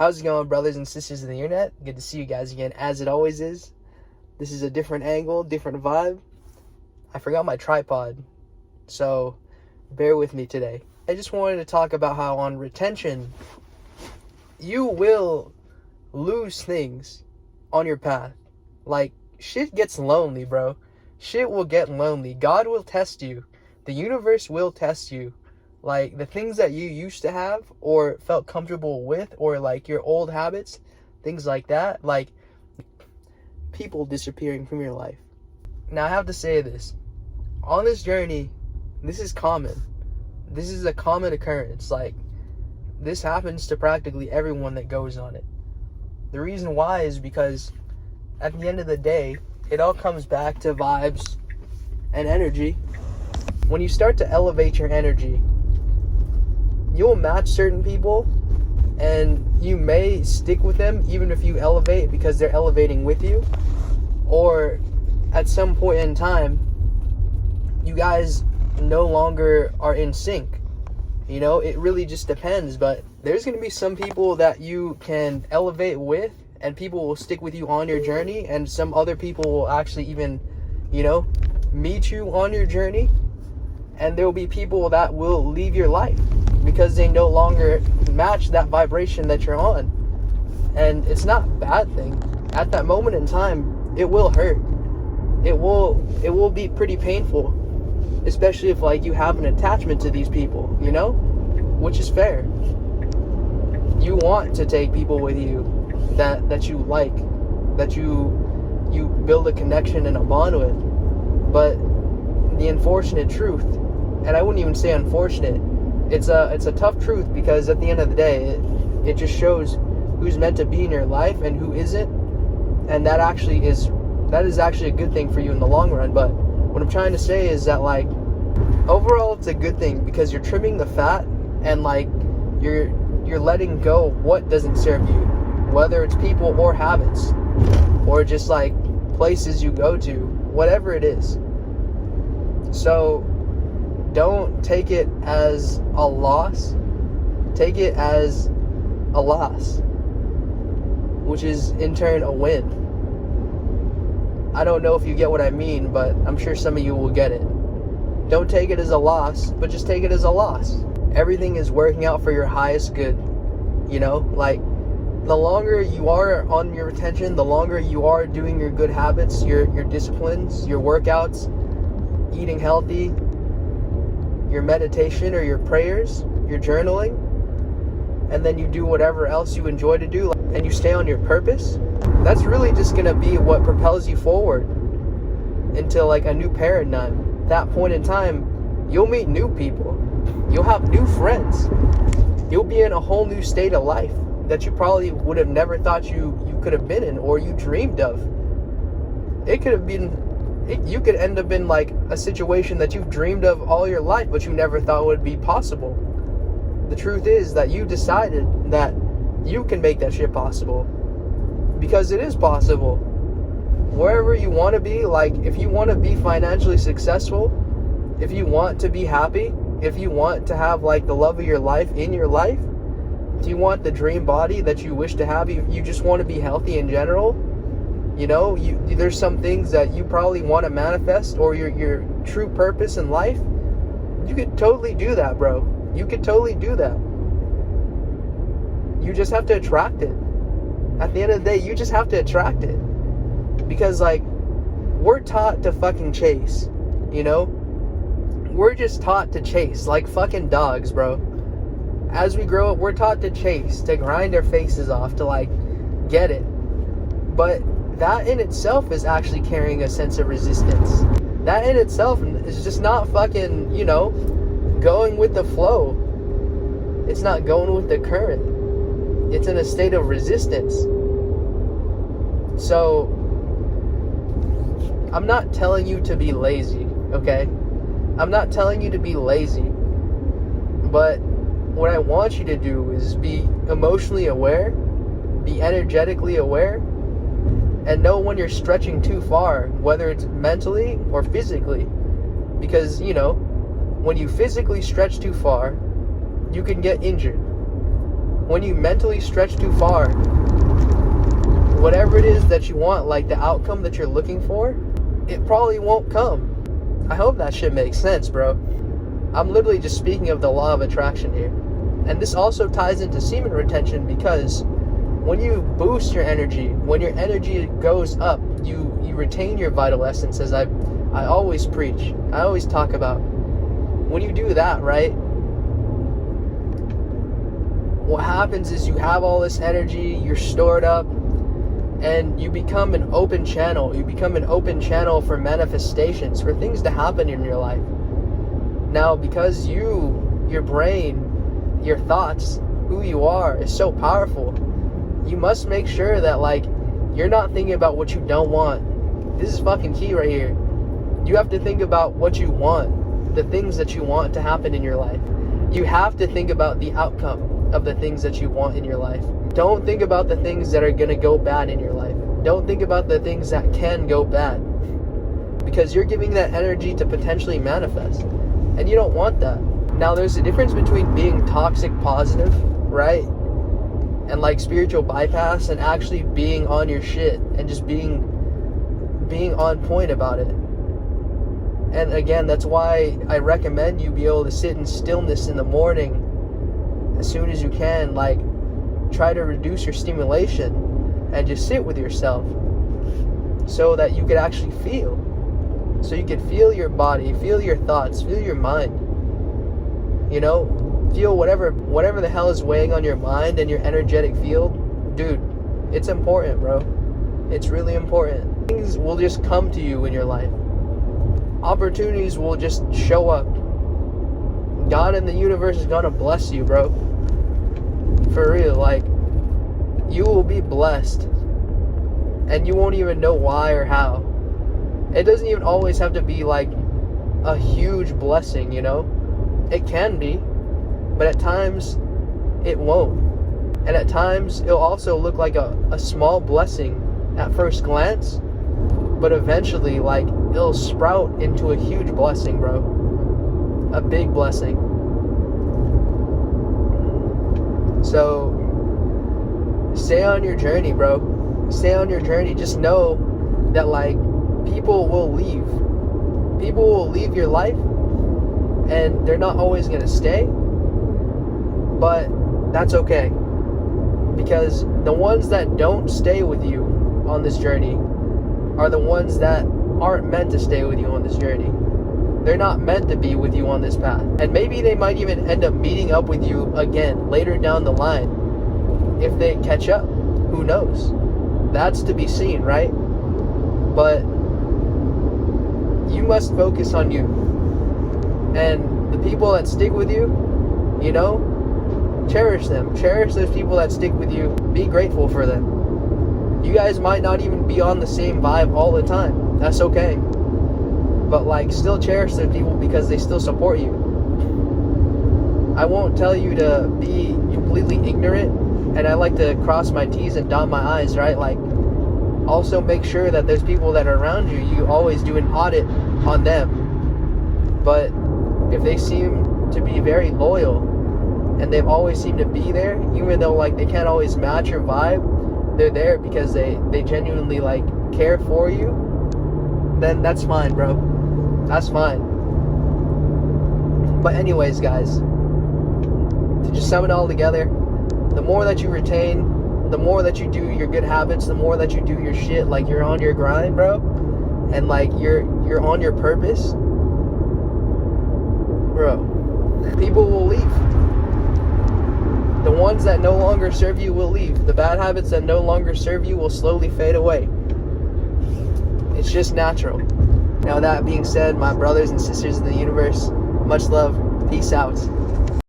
How's it going, brothers and sisters of the internet? Good to see you guys again, as it always is. This is a different angle, different vibe. I forgot my tripod, so bear with me today. I just wanted to talk about how on retention, you will lose things on your path. Like, shit gets lonely, bro. Shit will get lonely. God will test you. The universe will test you. Like, the things that you used to have or felt comfortable with, or like your old habits, things like that, like people disappearing from your life. Now, I have to say this. On this journey, this is common. This is a common occurrence. Like, this happens to practically everyone that goes on it. The reason why is because at the end of the day, it all comes back to vibes and energy. When you start to elevate your energy, you'll match certain people and you may stick with them even if you elevate because they're elevating with you. Or at some point in time, you guys no longer are in sync. You know, it really just depends. But there's going to be some people that you can elevate with and people will stick with you on your journey. And some other people will actually even, meet you on your journey. And there will be people that will leave your life because they no longer match that vibration that you're on. And it's not a bad thing. At that moment in time, it will hurt. It will be pretty painful, especially if like you have an attachment to these people, which is fair. You want to take people with you that you like, that you build a connection and a bond with. But the unfortunate truth, and I wouldn't even say unfortunate, it's a tough truth, because at the end of the day, it just shows who's meant to be in your life and who isn't, and that is actually a good thing for you in the long run. But what I'm trying to say is that, like, overall it's a good thing because you're trimming the fat and like you're letting go what doesn't serve you, whether it's people or habits or just like places you go to, whatever it is. So don't take it as a loss. Take it as a loss, which is in turn a win. I don't know if you get what I mean, but I'm sure some of you will get it. Don't take it as a loss, but just take it as a loss. Everything is working out for your highest good. Like, the longer you are on your retention, the longer you are doing your good habits, your disciplines, your workouts, eating healthy, your meditation or your prayers, your journaling, and then you do whatever else you enjoy to do, and you stay on your purpose, that's really just going to be what propels you forward into like a new paradigm. At that point in time, you'll meet new people. You'll have new friends. You'll be in a whole new state of life that you probably would have never thought you could have been in or you dreamed of. You could end up in like a situation that you've dreamed of all your life, but you never thought would be possible. The truth is that you decided that you can make that shit possible, because it is possible. Wherever you want to be, like if you want to be financially successful, if you want to be happy, if you want to have like the love of your life in your life, do you want the dream body that you wish to have? You just want to be healthy in general. There's some things that you probably want to manifest, or your true purpose in life. You could totally do that, bro. You could totally do that. You just have to attract it. At the end of the day, you just have to attract it. Because, like, we're taught to fucking chase, We're just taught to chase, like fucking dogs, bro. As we grow up, we're taught to chase, to grind our faces off, to, like, get it. But that in itself is actually carrying a sense of resistance. That in itself is just not fucking, going with the flow. It's not going with the current. It's in a state of resistance. So, I'm not telling you to be lazy, okay? I'm not telling you to be lazy. But what I want you to do is be emotionally aware, be energetically aware, and know when you're stretching too far, whether it's mentally or physically. Because, when you physically stretch too far, you can get injured. when you mentally stretch too far, whatever it is that you want, like the outcome that you're looking for, it probably won't come. I hope that shit makes sense, bro. I'm literally just speaking of the law of attraction here. And this also ties into semen retention, because when you boost your energy, when your energy goes up, you retain your vital essence, as I always preach, I always talk about. When you do that, right, what happens is you have all this energy, you're stored up, and you become an open channel. You become an open channel for manifestations, for things to happen in your life. Now, because your brain, your thoughts, who you are is so powerful, you must make sure that, like, you're not thinking about what you don't want. This is fucking key right here. You have to think about what you want, the things that you want to happen in your life. You have to think about the outcome of the things that you want in your life. Don't think about the things that are going to go bad in your life. Don't think about the things that can go bad, because you're giving that energy to potentially manifest, and you don't want that. Now, there's a difference between being toxic positive, right, and like spiritual bypass, and actually being on your shit and just being on point about it. And again, that's why I recommend you be able to sit in stillness in the morning as soon as you can. Like, try to reduce your stimulation and just sit with yourself, so that you could actually feel. So you could feel your body, feel your thoughts, feel your mind. You know, feel whatever the hell is weighing on your mind and your energetic field. Dude, it's important, bro. It's really important. Things will just come to you in your life. Opportunities will just show up. God and the universe is gonna bless you, bro. For real, like, you will be blessed, and you won't even know why or how. It doesn't even always have to be like a huge blessing, you know? It can be, but at times it won't. And at times it'll also look like a small blessing at first glance, but eventually, like, it'll sprout into a huge blessing, bro. A big blessing. So stay on your journey, bro. Stay on your journey. Just know that, like, people will leave. People will leave your life, and they're not always going to stay. But that's okay, because the ones that don't stay with you on this journey are the ones that aren't meant to stay with you on this journey. They're not meant to be with you on this path. And maybe they might even end up meeting up with you again later down the line if they catch up. Who knows? That's to be seen, right? But you must focus on you. And the people that stick with you, you know, cherish them. Cherish those people that stick with you. Be grateful for them. You guys might not even be on the same vibe all the time. That's okay. But, like, still cherish those people because they still support you. I won't tell you to be completely ignorant, and I like to cross my T's and dot my I's, right? Like, also make sure that those people that are around you, you always do an audit on them. But if they seem to be very loyal, and they've always seemed to be there, even though, like, they can't always match your vibe, they're there because they genuinely, like, care for you, then that's fine, bro. That's fine. But anyways, guys, to just sum it all together, the more that you retain, the more that you do your good habits, the more that you do your shit, like, you're on your grind, bro, and, like, you're on your purpose, bro, people will leave. The ones that no longer serve you will leave. The bad habits that no longer serve you will slowly fade away. It's just natural. Now, that being said, my brothers and sisters in the universe, much love. Peace out.